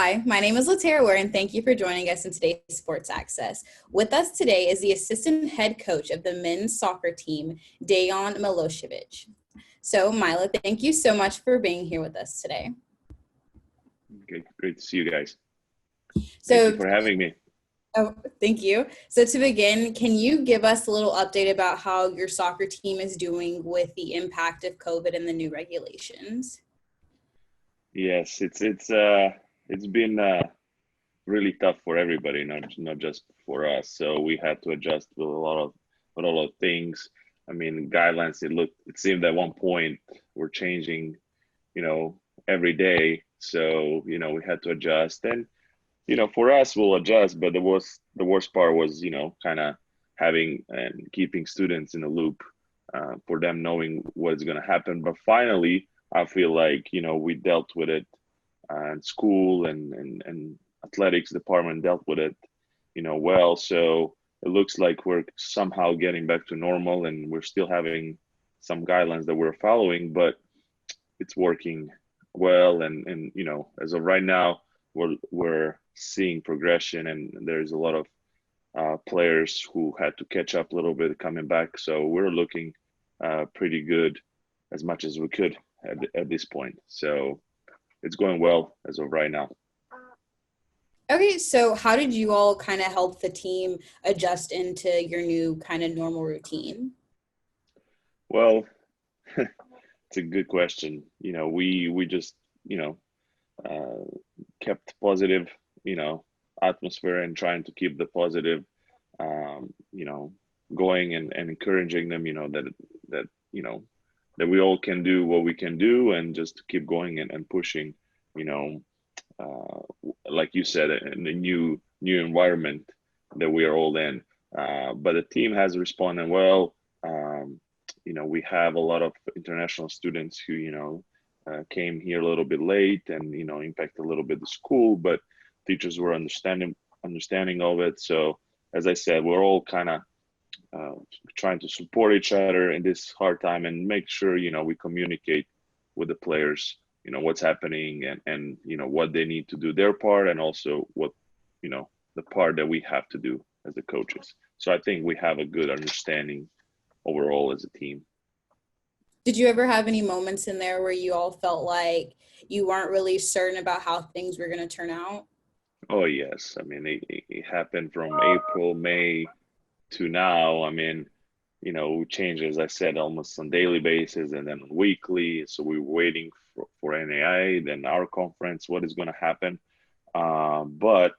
Hi, my name is Latara Ware, and thank you for joining us in today's Sports Access. With us today is the assistant head coach of the men's soccer team, Dejan Milosevic. So, Milo, thank you so much for being here with us today. Okay, great to see you guys. So, Thank you for having me. Oh, thank you. So to begin, can you give us a little update about how your soccer team is doing with the impact of COVID and the new regulations? Yes, it's been really tough for everybody, not just for us. So we had to adjust with a lot of things. I mean, guidelines. It seemed at one point were changing, every day. So we had to adjust, and for us, we'll adjust. But the worst part was, kind of having and keeping students in the loop, for them knowing what's going to happen. But finally, I feel like, we dealt with it, and school and athletics department dealt with it, well. So it looks like we're somehow getting back to normal, and we're still having some guidelines that we're following, but it's working well. And as of right now, we're seeing progression, and there's a lot of players who had to catch up a little bit coming back. So we're looking pretty good as much as we could at this point. So it's going well as of right now. Okay, so how did you all kind of help the team adjust into your new kind of normal routine? Well, it's a good question. We just uh, kept positive, you know, atmosphere, and trying to keep the positive, um, you know, going, and encouraging them, that you know that we all can do what we can do, and just to keep going, and pushing, you know, like you said, in the new environment that we are all in. But the team has responded well. Um, we have a lot of international students who, came here a little bit late, and impact a little bit the school, but teachers were understanding of it. So as I said, we're all kind of uh, trying to support each other in this hard time, and make sure we communicate with the players, what's happening, and what they need to do their part, and also what the part that we have to do as the coaches. So I think we have a good understanding overall as a team. Did you ever have any moments in there where you all felt like you weren't really certain about how things were going to turn out? Oh yes, I mean it happened from April, May to now. I mean, we change, as I said, almost on daily basis, and then weekly. So we're waiting for NAI, then our conference, what is going to happen. But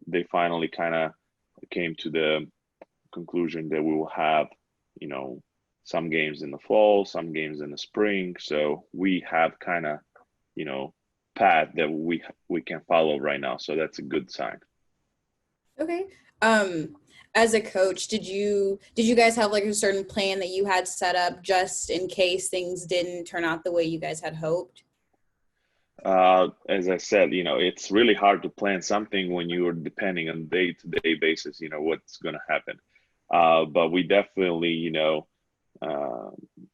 they finally kind of came to the conclusion that we will have, you know, some games in the fall, some games in the spring. So we have kind of, you know, path that we can follow right now. So that's a good sign. Okay. Um, as a coach, did you guys have like a certain plan that you had set up just in case things didn't turn out the way you guys had hoped? As I said, it's really hard to plan something when you are depending on day-to-day basis, what's going to happen. But we definitely, uh,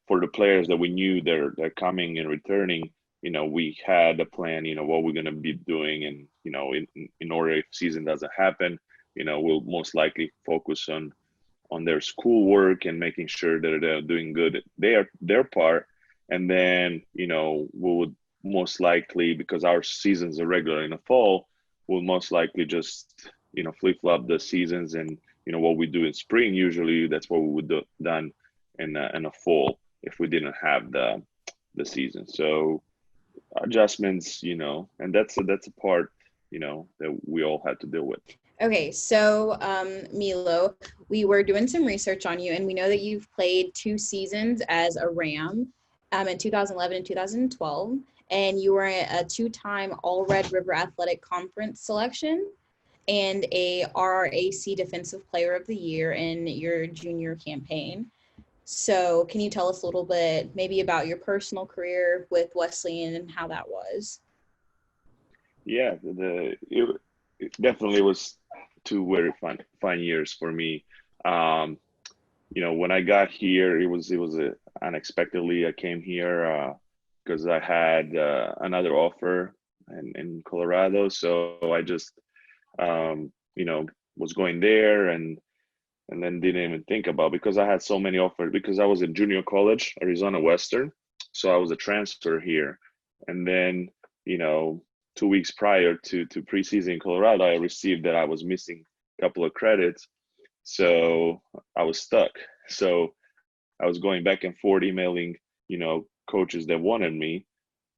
for the players that we knew they're coming and returning, we had a plan, what we're going to be doing. And, in order, if season doesn't happen, we'll most likely focus on their schoolwork, and making sure that they're doing good their part. And then, we would most likely, because our seasons are regular in the fall, we'll most likely just, flip-flop the seasons. And what we do in spring, usually that's what we would do done in a fall if we didn't have the season. So adjustments, and that's a part, that we all had to deal with. Okay, so Milo, we were doing some research on you, and we know that you've played 2 seasons as a Ram in 2011 and 2012, and you were a two-time All Red River Athletic Conference selection and a RRAC Defensive Player of the Year in your junior campaign. So, can you tell us a little bit maybe about your personal career with Wesleyan and how that was? Yeah, it definitely was two very fun years for me. Um, when I got here, it was unexpectedly I came here because I had another offer in Colorado. So I just was going there and then didn't even think about, because I had so many offers, because I was in junior college, Arizona Western. So I was a transfer here. And then, 2 weeks prior to preseason in Colorado, I received that I was missing a couple of credits. So I was stuck. So I was going back and forth emailing, coaches that wanted me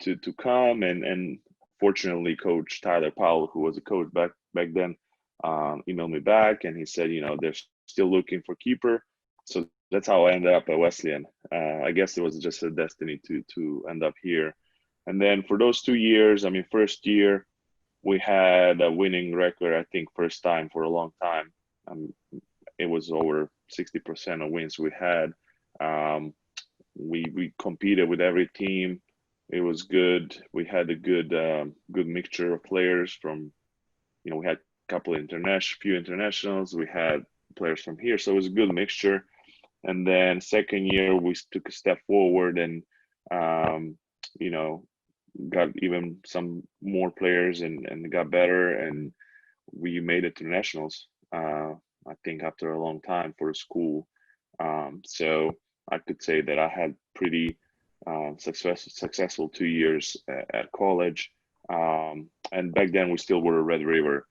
to come, and fortunately Coach Tyler Powell, who was a coach back then, emailed me back, and he said, they're still looking for keeper. So that's how I ended up at Wesleyan. I guess it was just a destiny to end up here. And then for those 2 years, I mean, first year we had a winning record, I think first time for a long time. It was over 60% of wins we had. We competed with every team. It was good. We had a good mixture of players from, we had a couple of few internationals. We had players from here, so it was a good mixture. And then second year we took a step forward and got even some more players and got better, and we made it to nationals. I think after a long time for a school. So I could say that I had pretty successful 2 years at college. And back then we still were a Red River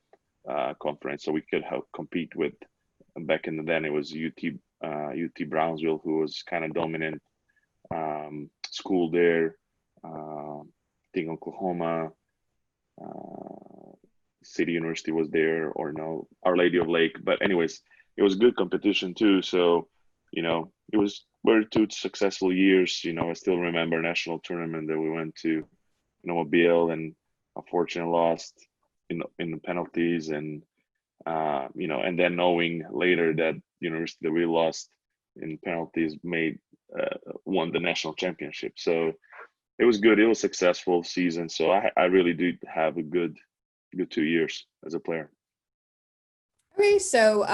conference, so we could compete with. Back in the then, it was UT Brownsville, who was kind of dominant school there. I think Oklahoma City University was there, or no, Our Lady of Lake. But anyways, it was good competition too. So, it was very 2 successful years. I still remember a national tournament that we went to, Mobile, and unfortunately lost in the penalties, and and then knowing later that university that we lost in penalties won the national championship. So it was good. It was a successful season. So I really did have a good 2 years as a player. Okay, so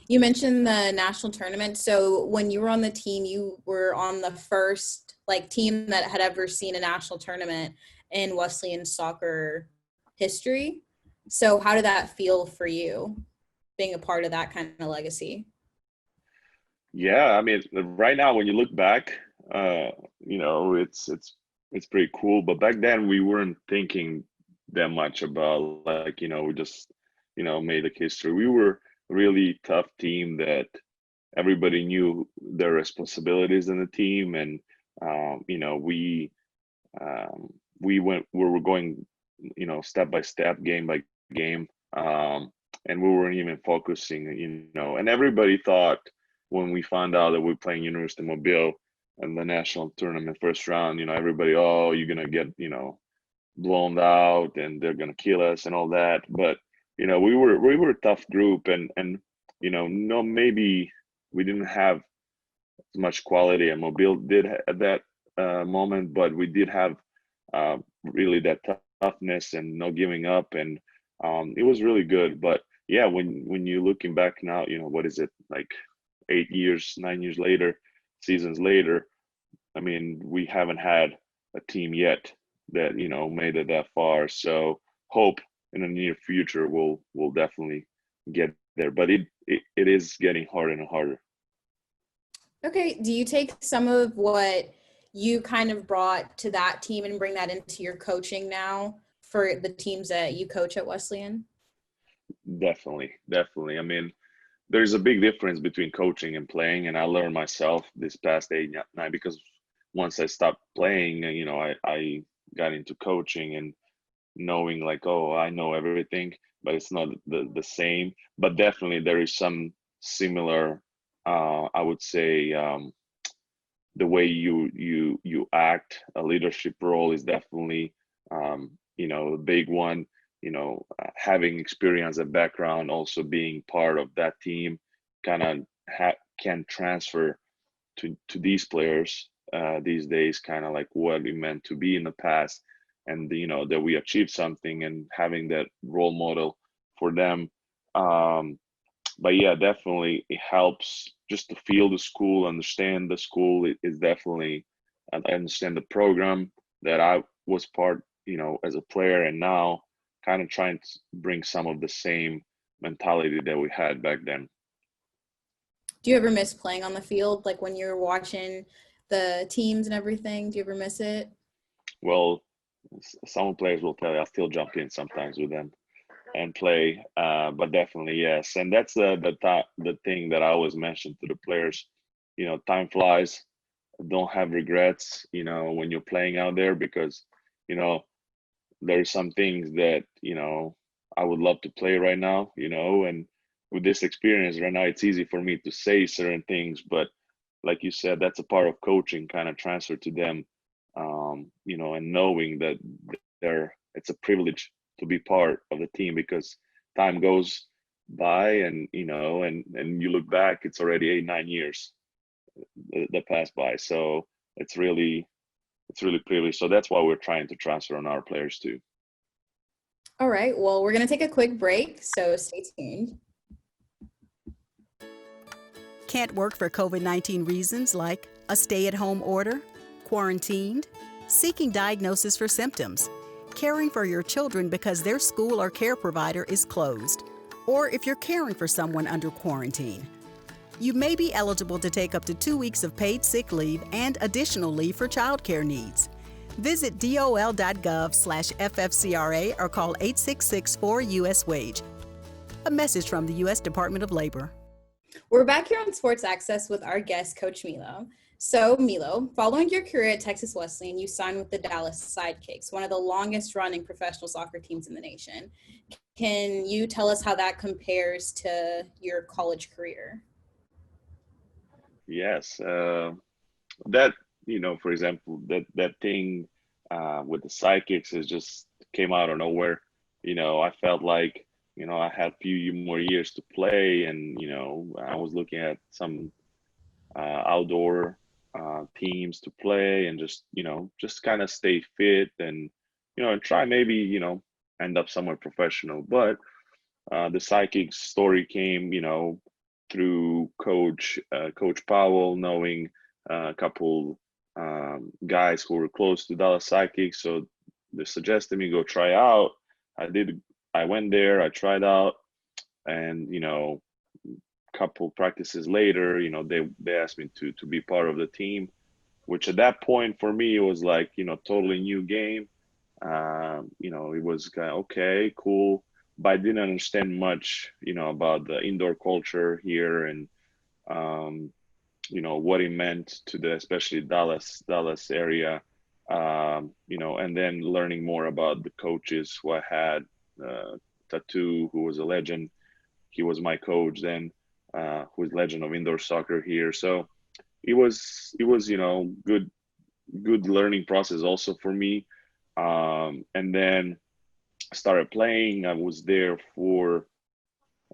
you mentioned the national tournament. So when you were on the team, you were on the first team that had ever seen a national tournament in Wesleyan soccer history. So how did that feel for you, being a part of that kind of legacy? Yeah, I mean, right now when you look back, it's pretty cool. But back then we weren't thinking that much about we just made a history. We were a really tough team that everybody knew their responsibilities in the team, and we were going step by step, game by game, and we weren't even focusing, and everybody thought when we found out that we're playing University of Mobile in the national tournament first round, everybody, oh, you're gonna get blown out and they're gonna kill us and all that. But we were a tough group, and no, maybe we didn't have as much quality and Mobile did at that moment, but we did have really that toughness and no giving up, and it was really good. But yeah, when you're looking back now, what is it, like 8 years, 9 years later, seasons later, I mean, we haven't had a team yet that made it that far. So hope in the near future we'll definitely get there, but it is getting harder and harder. Okay, do you take some of what you kind of brought to that team and bring that into your coaching now for the teams that you coach at Wesleyan? Definitely. I mean, there's a big difference between coaching and playing, and I learned myself this past 8-9, because once I stopped playing, I got into coaching and knowing oh, I know everything, but it's not the same. But definitely there is some similar, I would say, the way you act. A leadership role is definitely a big one. Having experience and background, also being part of that team, kind of can transfer to these players these days, kind of like what it meant to be in the past, and that we achieved something, and having that role model for them. But yeah, definitely it helps just to feel the school, understand the school. It is definitely, I understand the program that I was part as a player, and now kind of trying to bring some of the same mentality that we had back then. Do you ever miss playing on the field, like when you're watching the teams and everything? Do you ever miss it? Well, some players will tell you I still jump in sometimes with them and play, but definitely yes. And that's the thing that I always mention to the players. Time flies. Don't have regrets. When you're playing out there, because you know there's some things that I would love to play right now. And with this experience right now, it's easy for me to say certain things, but like you said, that's a part of coaching, kind of transfer to them. And knowing that it's a privilege to be part of the team, because time goes by, and and you look back, it's already 8-9 years that passed by. So it's really privileged. So that's why we're trying to transfer on our players too. All right, well, we're going to take a quick break, so stay tuned. Can't work for COVID-19 reasons like a stay-at-home order, quarantined, seeking diagnosis for symptoms, caring for your children because their school or care provider is closed, or if you're caring for someone under quarantine. You may be eligible to take up to 2 weeks of paid sick leave and additional leave for childcare needs. Visit dol.gov/FFCRA or call 866-4-US-WAGE. A message from the U.S. Department of Labor. We're back here on Sports Access with our guest, Coach Milo. So, Milo, following your career at Texas Wesleyan, you signed with the Dallas Sidekicks, one of the longest running professional soccer teams in the nation. Can you tell us how that compares to your college career? Yes, that for example, that thing with the Sidekicks is just came out of nowhere. I felt like I had a few more years to play, and I was looking at some outdoor teams to play, and just kind of stay fit, and and try maybe end up somewhere professional. But the Sidekicks story came through Coach Powell, knowing a couple guys who were close to Dallas Sidekicks, so they suggested me go try out. I did. I went there. I tried out, and couple practices later, they asked me to be part of the team, which at that point for me it was like totally new game. It was kind of okay, cool, but I didn't understand much about the indoor culture here, and what it meant to the especially Dallas area. And then learning more about the coaches who I had. Tattoo, who was a legend, he was my coach then, who is legend of indoor soccer here. So it was good learning process also for me. And then started playing. I was there for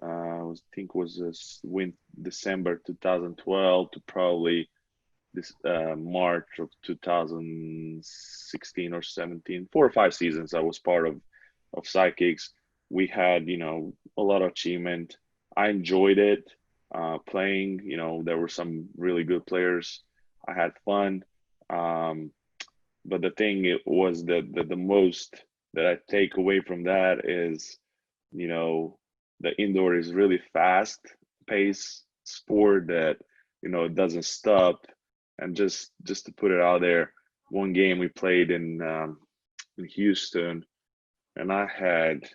I think was December 2012 to probably this March of 2016 or 17, 4 or 5 seasons. I was part of Sidekicks. We had a lot of achievement. I enjoyed it playing. There were some really good players. I had fun. But the thing it was that the most that I take away from that is the indoor is really fast paced sport that it doesn't stop. And just to put it out there, one game we played in Houston, and I had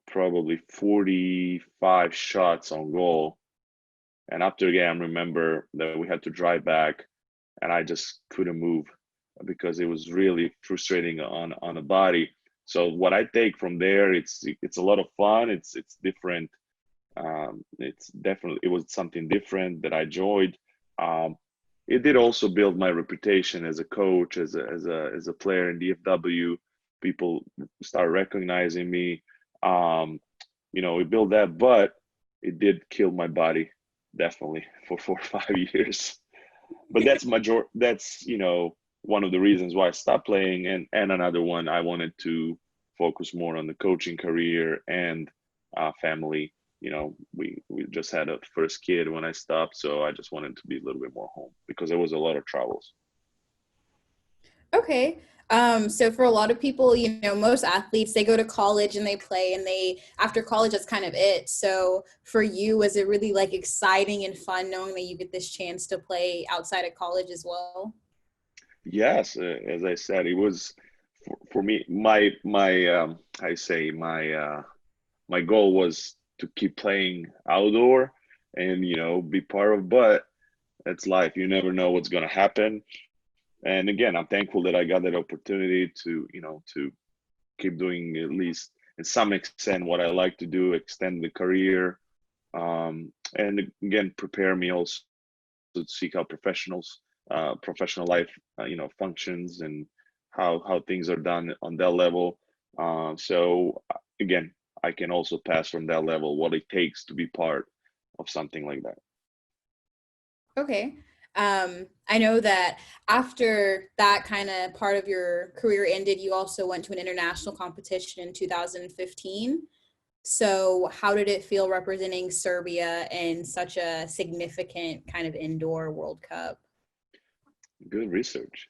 probably 45 shots on goal. And after the game, I remember that we had to drive back, and I just couldn't move because it was really frustrating on the body. So what I take from there, it's a lot of fun. It's different. It was something different that I enjoyed. It did also build my reputation as a coach, as a player in DFW. People start recognizing me. It built that, but it did kill my body definitely for 4 or 5 years. But that's one of the reasons why I stopped playing, and another one, I wanted to focus more on the coaching career and family. We just had a first kid when I stopped, so I just wanted to be a little bit more home because there was a lot of travels. Okay. So for a lot of people, most athletes, they go to college and they play and after college, that's kind of it. So for you, was it really like exciting and fun knowing that you get this chance to play outside of college as well? Yes, as I said, it was for me. I say my goal was to keep playing outdoor and be part of. But that's life. You never know what's going to happen. And again, I'm thankful that I got that opportunity to keep doing at least in some extent what I like to do, extend the career, and again prepare me also to seek out professional life, functions and how things are done on that level. So again, I can also pass from that level what it takes to be part of something like that. Okay. I know that after that kind of part of your career ended, you also went to an international competition in 2015. So, how did it feel representing Serbia in such a significant kind of indoor World Cup? Good research.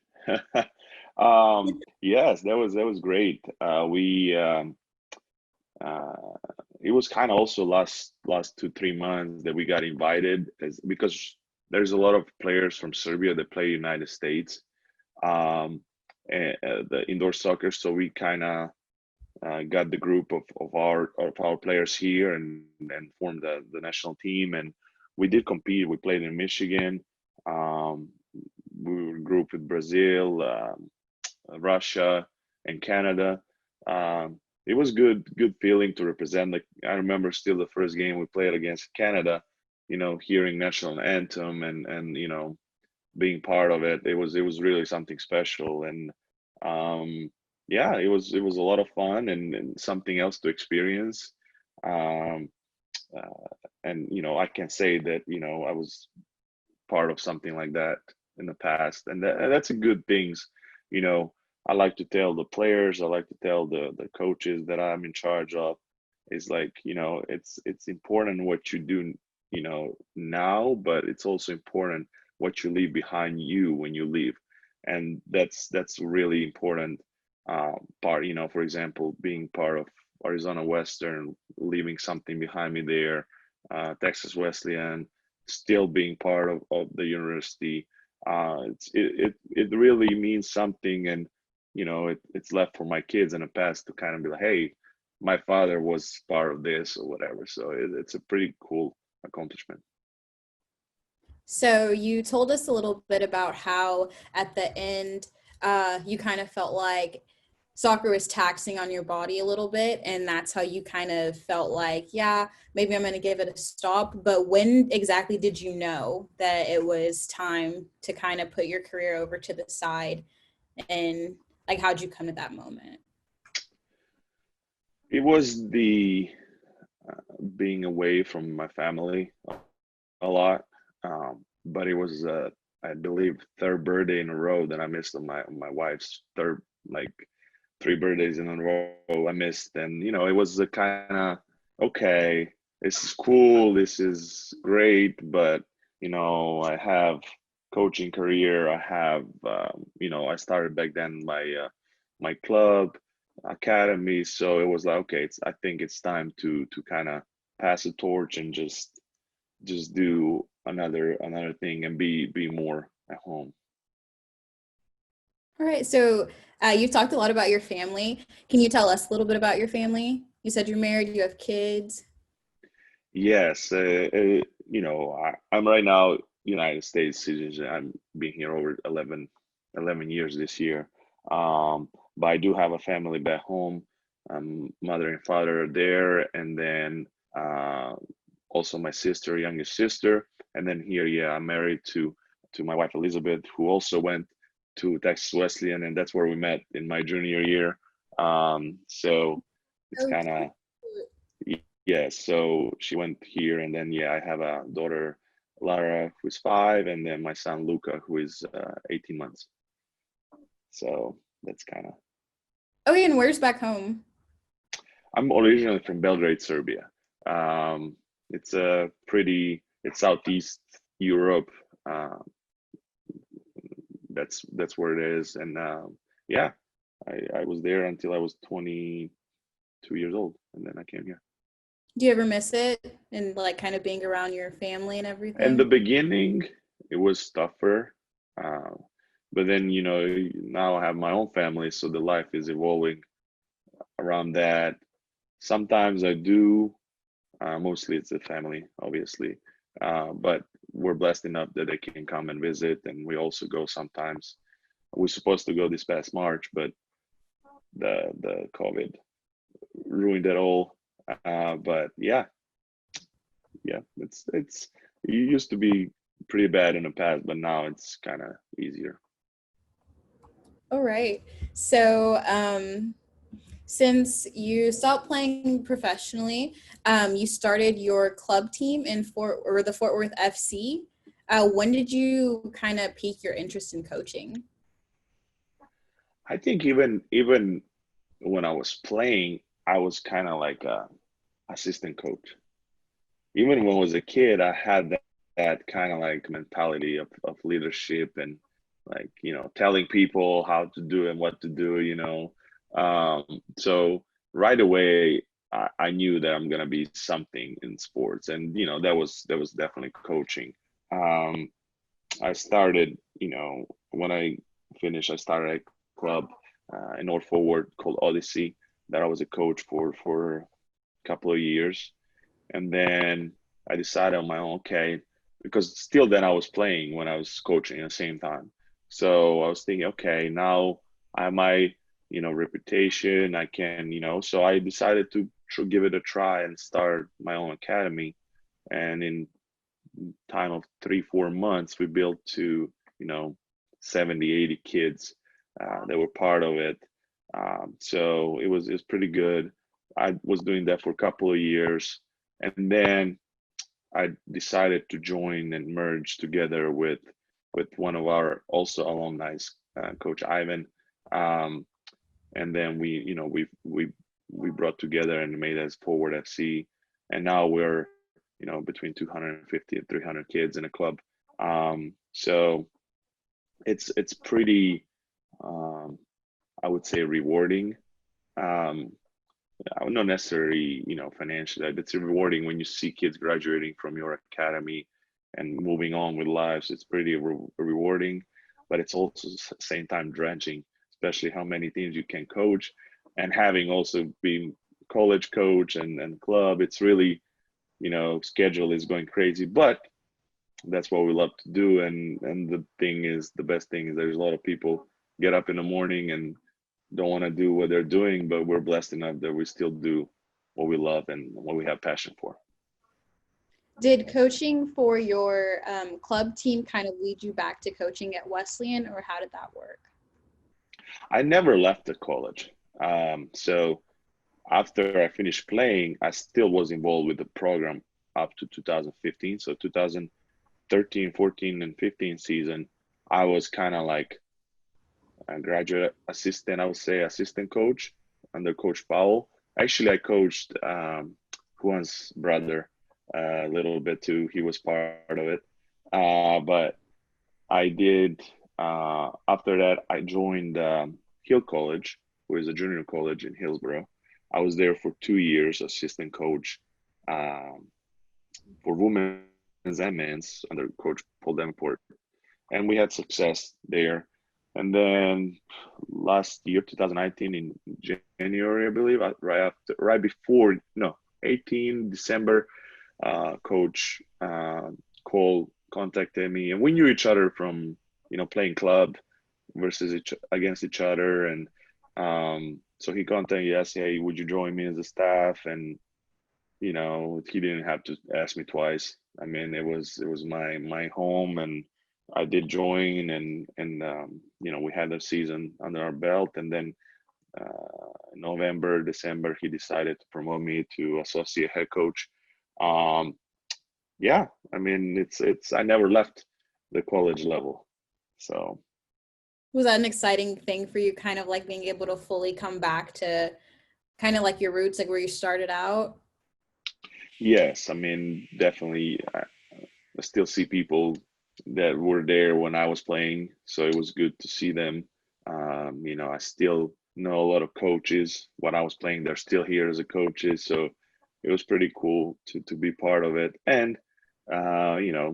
Yes, that was great. We uh, it was kind of also last 2 3 months that we got invited because there's a lot of players from Serbia that play United States, and, the indoor soccer. So we kind of got the group of our players here and formed the national team, and we did compete. We played in Michigan. Um, we were grouped with Brazil, Russia, and Canada. It was good feeling to represent. Like I remember still the first game we played against Canada. Hearing national anthem and being part of it. It was really something special, and yeah, it was a lot of fun and something else to experience. Um, and I can say that I was part of something like that in the past, and that's a good things. You know, I like to tell the players, I like to tell the coaches that I'm in charge of, is like it's important what you do, now, but it's also important what you leave behind you when you leave, and that's really important part. For example, being part of Arizona Western, leaving something behind me there, Texas Wesleyan, still being part of the university. It really means something, and it's left for my kids in the past to kind of be like, hey, my father was part of this or whatever. So it's a pretty cool accomplishment. So you told us a little bit about how at the end you kind of felt like soccer was taxing on your body a little bit, and that's how you kind of felt like, yeah, maybe I'm going to give it a stop. But when exactly did you know that it was time to kind of put your career over to the side, and like how'd you come to that moment? It was the being away from my family a lot, but it was I believe third birthday in a row that I missed on my wife's third, like, three birthdays in a row I missed. And it was a kind of, okay, this is cool, this is great, but I have coaching career, I have I started back then my club academy, so it was like, okay, I think it's time to kind of pass the torch and just do another thing and be more at home. All right, so you've talked a lot about your family. Can you tell us a little bit about your family? You said you're married, you have kids. Yes, I'm right now United States citizen. I'm being here over 11 years this year. But I do have a family back home. Mother and father are there, and then also my sister, youngest sister, and then here, yeah, I'm married to my wife Elizabeth, who also went to Texas Wesleyan, and that's where we met in my junior year. So it's Oh, kind of, yeah, so she went here, and then yeah, I have a daughter, Lara, who's 5, and then my son Luca, who is 18 months. So that's kind of. okay, and where's back home? I'm originally from Belgrade, Serbia. Um, it's Southeast Europe, uh, that's where it is. And yeah, I was there until I was 22 years old, and then I came here. Do you ever miss it and like kind of being around your family and In the everything? beginning, it was tougher, but then now I have my own family, so the life is evolving around that. Sometimes I do. Mostly it's the family, obviously, but we're blessed enough that they can come and visit, and we also go sometimes. We're supposed to go this past March, but the COVID ruined it all. But yeah, it's it used to be pretty bad in the past, but now it's kind of easier. All right. So, since you stopped playing professionally, you started your club team in the Fort Worth FC. When did you kind of pique your interest in coaching? I think even when I was playing, I was kind of like a assistant coach. Even when I was a kid, I had that kind of like mentality of leadership and like, telling people how to do and what to do. So right away, I knew that I'm gonna be something in sports, and that was definitely coaching. Um, I started, when I finished, I started a club in North Forward called Odyssey that I was a coach for a couple of years. And then I decided on my own, okay, because still then I was playing when I was coaching at the same time. So I was thinking, okay, now I have my, reputation. I can, so I decided to give it a try and start my own academy. And in time of 3-4 months, we built to, you know, 70, 80 kids that were part of it. So it was pretty good. I was doing that for a couple of years, and then I decided to join and merge together with one of our also alumni, Coach Ivan, um, and then we brought together and made us Forward FC, and now we're between 250 and 300 kids in a club. So it's pretty, um, I would say, rewarding. Um, Not necessarily, financially. It's rewarding when you see kids graduating from your academy and moving on with lives. It's pretty rewarding, but it's also at the same time drenching, especially how many teams you can coach, and having also been college coach and club. It's really, schedule is going crazy, but that's what we love to do. And the best thing is there's a lot of people get up in the morning and don't want to do what they're doing, but we're blessed enough that we still do what we love and what we have passion for. Did coaching for your club team kind of lead you back to coaching at Wesleyan, or how did that work? I never left the college. So after I finished playing, I still was involved with the program up to 2015. So 2013, 14, and 15 season, I was kind of like a graduate assistant, I would say assistant coach under Coach Powell. Actually, I coached Juan's brother a little bit too. He was part of it. But I did, after that, I joined Hill College, who is a junior college in Hillsborough. I was there for 2 years, assistant coach um, for women's and men's under Coach Paul Davenport. And we had success there. And then last year, 2019, in January, I believe, right before, no, 18 December, Coach Cole contacted me, and we knew each other from, playing club versus against each other. And so he contacted us, hey, would you join me as a staff? And, he didn't have to ask me twice. I mean, it was my home, and I did join, and we had a season under our belt, and then November, December, he decided to promote me to associate head coach. Um, yeah, I mean, it's I never left the college level, so. Was that an exciting thing for you, kind of like being able to fully come back to kind of like your roots, like where you started out? Yes, I mean, definitely. I still see people that were there when I was playing, so it was good to see them. I still know a lot of coaches. When I was playing, they're still here as a coaches, so it was pretty cool to be part of it. And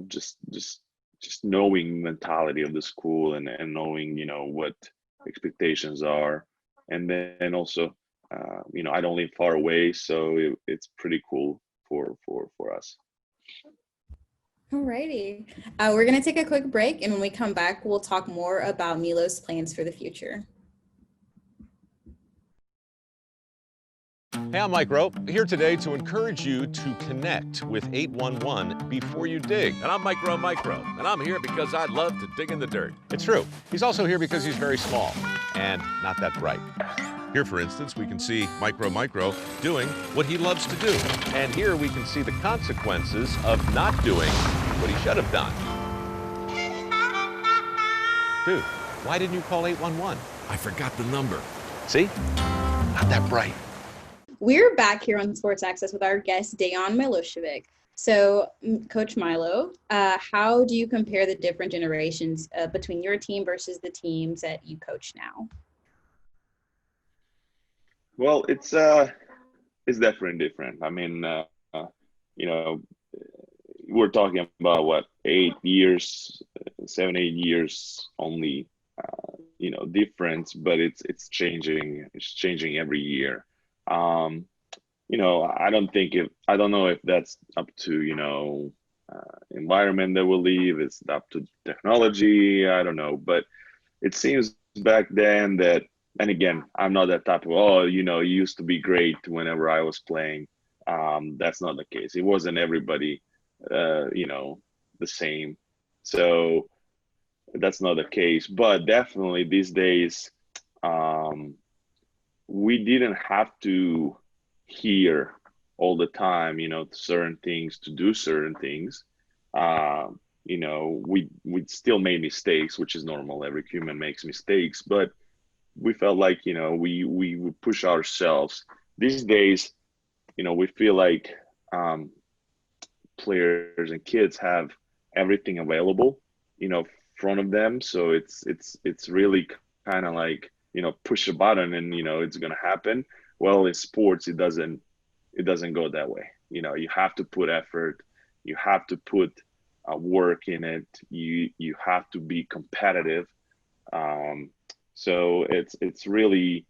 just knowing mentality of the school and knowing what expectations are, and then also I don't live far away, so it's pretty cool for us. Alrighty. We're going to take a quick break, and when we come back, we'll talk more about Milo's plans for the future. Hey, I'm Mike Rope, here today to encourage you to connect with 811 before you dig. And I'm Micro, and I'm here because I love to dig in the dirt. It's true. He's also here because he's very small and not that bright. Here, for instance, we can see Micro doing what he loves to do. And here we can see the consequences of not doing what he should have done. Dude, why didn't you call 811? I forgot the number. See? Not that bright. We're back here on Sports Access with our guest, Dejan Milosevic. So, Coach Milo, how do you compare the different generations between your team versus the teams that you coach now? Well, it's definitely different. I mean, we're talking about what, 8 years, 7, 8 years only, difference, but it's changing. It's changing every year. I don't know if that's up to environment that we'll leave. It's up to technology. I don't know, but it seems back then that. And again, I'm not that type of, you used to be great whenever I was playing. That's not the case. It wasn't everybody, the same. So that's not the case. But definitely these days, we didn't have to hear all the time, certain things, to do certain things. We still made mistakes, which is normal. Every human makes mistakes, but we felt like we would push ourselves. These days, we feel like players and kids have everything available in front of them, so it's really kind of like push a button and it's gonna happen. Well, in sports it doesn't go that way. You have to put effort, you have to put work in it, you have to be competitive. So it's really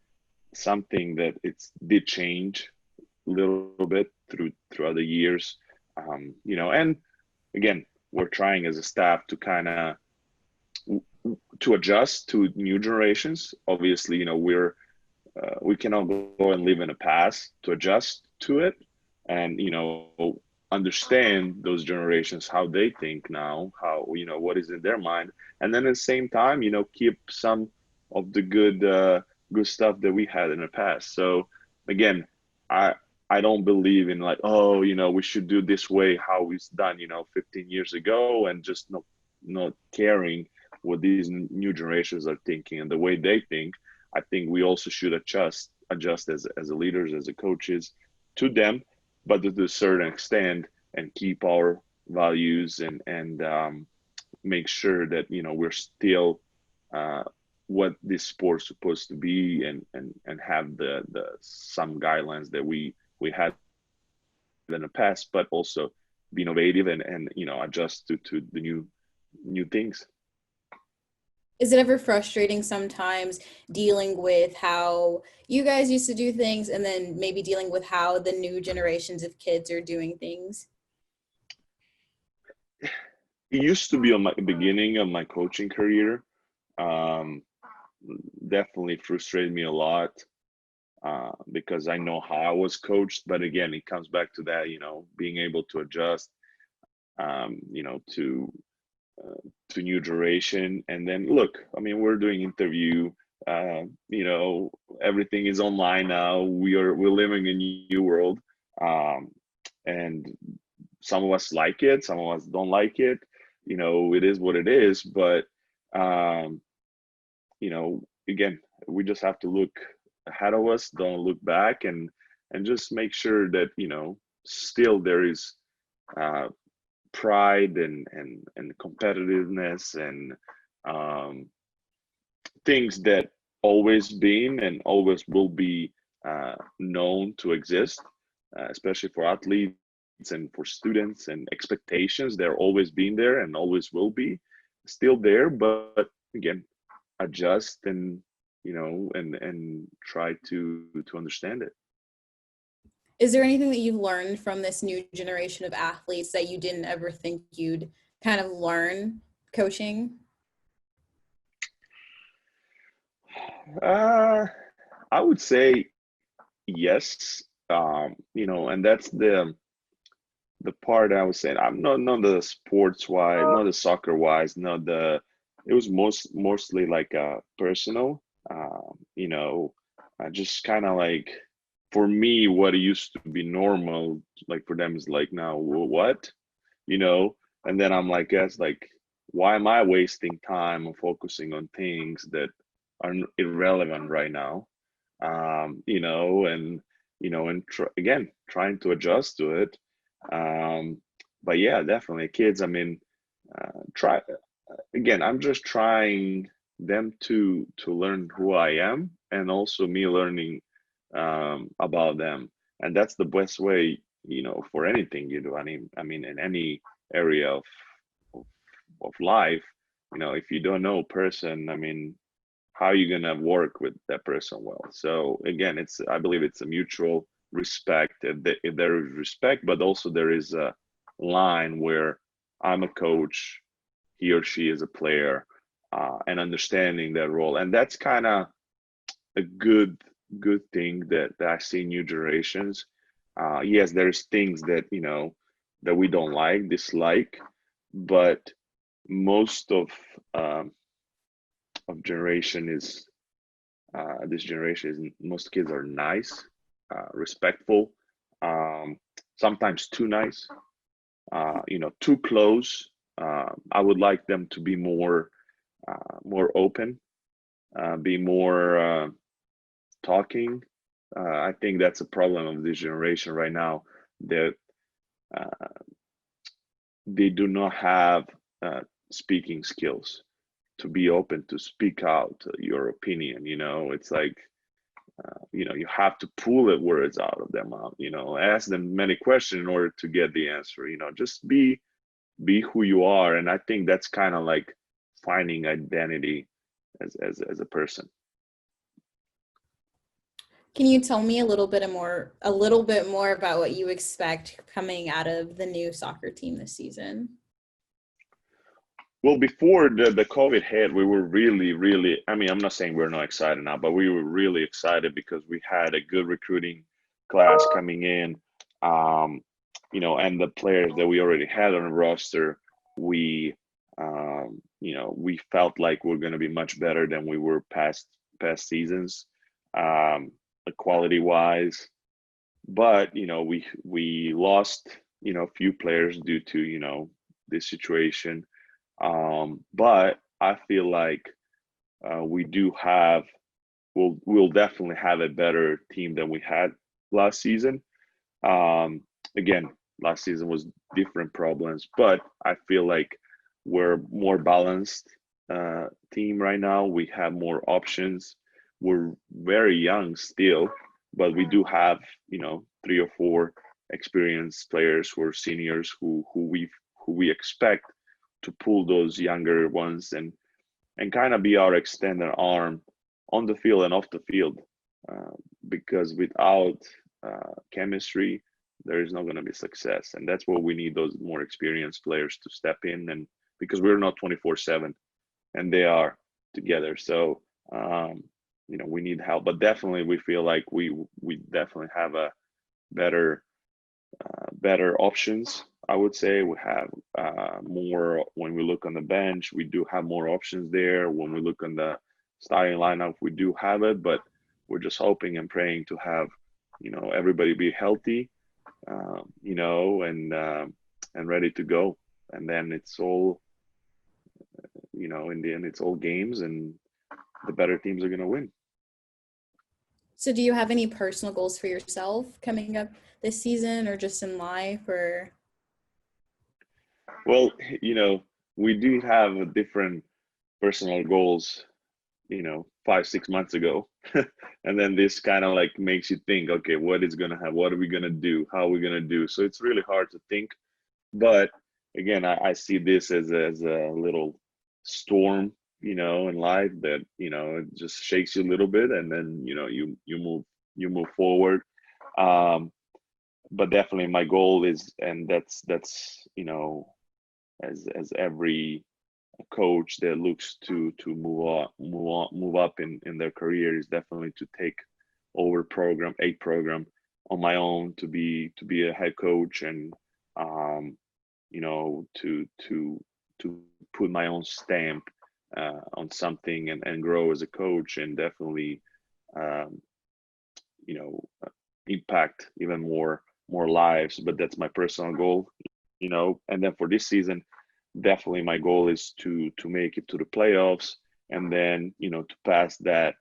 something that did change a little bit throughout the years, and again, we're trying as a staff to kind of to adjust to new generations. Obviously, we cannot go and live in the past, to adjust to it, and understand those generations, how they think now, how what is in their mind, and then at the same time keep some of the good stuff that we had in the past. So again, I don't believe in like, we should do this way how it's done 15 years ago, and just not caring what these new generations are thinking and the way they think. I think we also should adjust as a leaders, as a coaches, to them, but to a certain extent, and keep our values and make sure that we're still what this sport's supposed to be, and have the some guidelines that we had in the past, but also be innovative and adjust to the new things. Is it ever frustrating sometimes dealing with how you guys used to do things, and then maybe dealing with how the new generations of kids are doing things? It used to be on my beginning of my coaching career. Definitely frustrated me a lot, because I know how I was coached. But again, it comes back to that, being able to adjust, to new generation. And then look, I mean, we're doing interview, everything is online now. We're living in a new world, and some of us like it, some of us don't like it. It is what it is. But again, we just have to look ahead of us, don't look back, and just make sure that still there is pride and competitiveness and things that always been and always will be known to exist, especially for athletes and for students, and expectations. They're always been there and always will be still there, but again, adjust and and try to understand it. Is there anything that you've learned from this new generation of athletes that you didn't ever think you'd kind of learn coaching? I would say yes. And that's the part I was saying. I'm not the sports wise, not the soccer wise, not the. It was mostly like personal. Just kind of like for me, what used to be normal, like for them is like now what, you know. And then I'm like, guess like, why am I wasting time on focusing on things that are irrelevant right now? And again, trying to adjust to it. But yeah, definitely kids. I mean, try again. I'm just trying them to learn who I am, and also me learning about them, and that's the best way, for anything you do. I mean, in any area of, of life, if you don't know a person, I mean, how are you gonna work with that person well? So again, I believe it's a mutual respect. If there is respect, but also there is a line where I'm a coach, he or she is a player, and understanding that role. And that's kind of a good thing that I see new generations. Yes, there's things that that we don't like, dislike, but most of generation is this generation is most kids are nice, respectful, sometimes too nice, too close. I would like them to be more open, be more talking. I think that's a problem of this generation right now, that uh, they do not have speaking skills to be open to speak out your opinion. It's like you have to pull the words out of their mouth. Ask them many questions in order to get the answer. Just be who you are. And I think that's kind of like finding identity as a person. Can you tell me a little bit more about what you expect coming out of the new soccer team this season? Well, before the COVID hit, we were really, really, I mean, I'm not saying we're not excited now, but we were really excited because we had a good recruiting class coming in. And the players that we already had on the roster, we felt like we're going to be much better than we were past seasons, quality wise. But, we lost, a few players due to, this situation. But I feel like we'll definitely have a better team than we had last season. Again, last season was different problems, but I feel like we're more balanced team right now. We have more options. We're very young still, but we do have 3 or 4 experienced players who are seniors who we expect to pull those younger ones and kind of be our extended arm on the field and off the field, because without chemistry, there is not going to be success. And that's what we need, those more experienced players to step in, and because we're not 24/7 and they are together. So we need help, but definitely we feel like we definitely have a better options. I would say we have more. When we look on the bench, we do have more options there. When we look on the starting lineup, we do have it, but we're just hoping and praying to have everybody be healthy, and ready to go. And then it's all, in the end, it's all games, and the better teams are going to win. So do you have any personal goals for yourself coming up this season, or just in life, or? Well, we do have different personal goals, 5, 6 months ago. And then this kind of like makes you think, okay, what is going to happen? What are we going to do? How are we going to do? So it's really hard to think. But again, I see this as a little storm, in life that, it just shakes you a little bit, and then, you move forward. But definitely my goal is, and that's, as every coach that looks to move up in their career, is definitely to take over a program on my own, to be a head coach, and to put my own stamp on something, and grow as a coach, and definitely um, you know impact even more lives. But that's my personal goal. And then for this season, definitely my goal is to make it to the playoffs, and then to pass that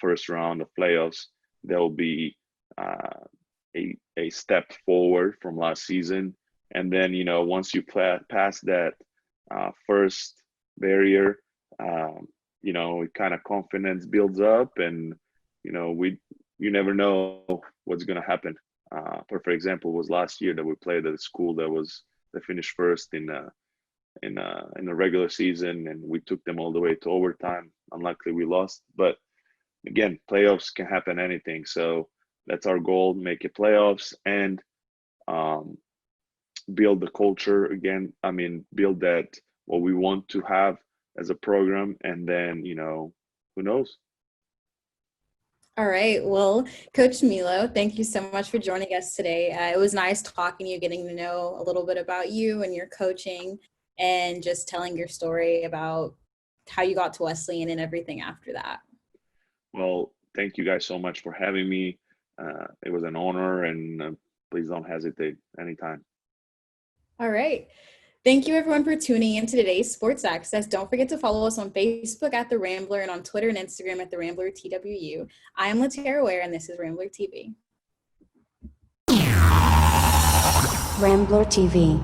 first round of playoffs. There will be a step forward from last season, and then once you pass that first barrier, it kind of confidence builds up, and you never know what's going to happen. For example, was last year that we played at a school that finished first in the regular season, and we took them all the way to overtime. Unluckily, we lost, but again, playoffs can happen anything. So that's our goal: make it playoffs, and build the culture again. I mean, build that what we want to have as a program, and then who knows. All right. Well, Coach Milo, thank you so much for joining us today. It was nice talking to you, getting to know a little bit about you and your coaching, and just telling your story about how you got to Wesleyan and everything after that. Well, thank you guys so much for having me. It was an honor, and please don't hesitate anytime. All right. Thank you, everyone, for tuning in to today's Sports Access. Don't forget to follow us on Facebook at The Rambler, and on Twitter and Instagram at The Rambler TWU. I am Latara Ware, and this is Rambler TV. Rambler TV.